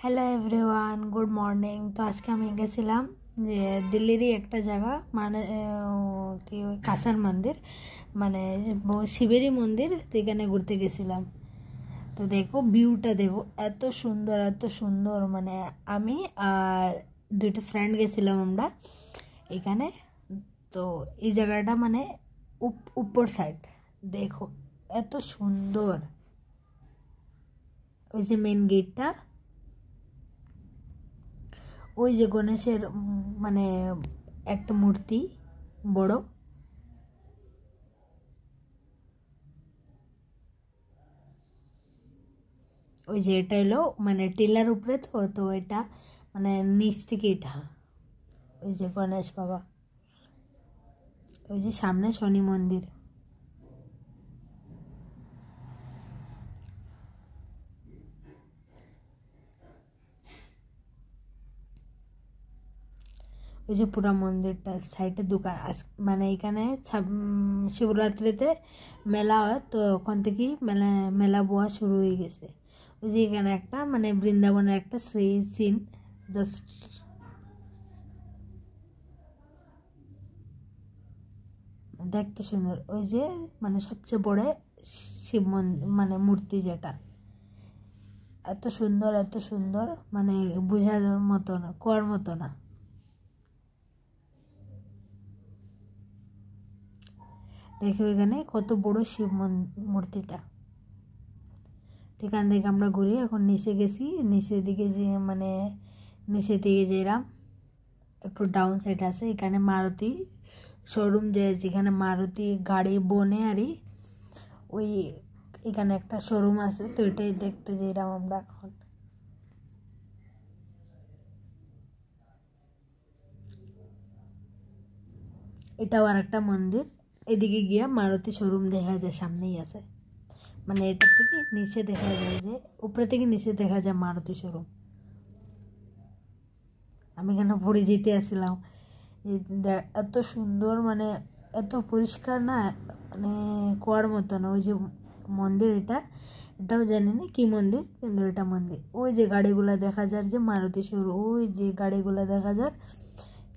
Hello everyone, good morning. তো আজকে আমি গেছিলাম যে দিল্লিরই একটা জায়গা, মানে কি ওই কাসার মন্দির, মানে শিবেরই মন্দির। তো এখানে ঘুরতে গেছিলাম। তো দেখো ভিউটা, দেখো এত সুন্দর এত সুন্দর। মানে আমি আর দুইটা ফ্রেন্ড গেছিলাম আমরা এখানে। তো এই জায়গাটা মানে উপর সাইড দেখো এত সুন্দর। ওই যে মেন গেটটা, ওই যে গণেশের মানে একটা মূর্তি বড়, ওই যে এটা এলো মানে টিলার উপরে। তো তো এটা মানে নিচ থেকে এটা, ওই যে গণেশ বাবা, ওই যে সামনে শনি মন্দির। ওই যে পুরা মন্দিরটা সাইডে দোকান মানে এখানে শিবরাত্রিতে মেলা হয়। তো ওখান থেকেই মেলা বোয়া শুরু হয়ে গেছে। ওই যে এখানে একটা মানে বৃন্দাবনের একটা সিন জাস্ট দেখতে সুন্দর। ওই যে মানে সবচেয়ে বড় শিব মন্দির মানে মূর্তি, যেটা এত সুন্দর এত সুন্দর, মানে বোঝার মতো না, কোয়ার মতো না। দেখো এখানে কত বড় শিব মূর্তিটা। এখান থেকে আমরা ঘুরে এখন নিচে গেছি। নিচের দিকে যে মানে নিচের দিকে যেরাম একটু ডাউন সাইড আছে, এখানে মারুতি শোরুম, যেখানে মারুতি গাড়ি বনে আরই ওই এখানে একটা শোরুম আছে। তো এটাই দেখতে যেরাম আমরা এখন। এটাও আর একটা মন্দির। এদিকে গিয়া মারুতি শোরুম দেখা যায়, সামনেই আছে। মানে এটার থেকে নিচে দেখা যায়, যে উপরে থেকে নিচে দেখা যায় মারুতি শোরুম। আমি এখানে পড়ে যেতে আসছিলাম। এত সুন্দর, মানে এত পরিষ্কার না, মানে কোয়ার মতো না। ওই যে মন্দির, এটাও জানি না কি মন্দির, কিন্তু এটা মন্দির। ওই যে গাড়িগুলো দেখা যায়, যে মারুতি শোরুম, ওই যে গাড়িগুলো দেখা যায়,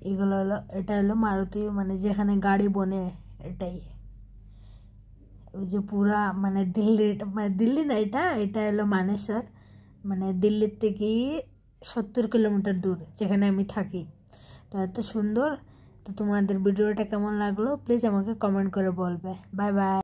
এগুলো হলো, এটা হলো মারুতি, মানে যেখানে গাড়ি বনে এটাই। ওই যে পুরা মানে দিল্লি না, এটা এটা হলো মানেসর, মানে দিল্লির থেকে 70 কিলোমিটার দূর যেখানে আমি থাকি। তো এত সুন্দর। তো তোমাদের ভিডিওটা কেমন লাগলো প্লিজ আমাকে কমেন্ট করে বলবে। Bye bye.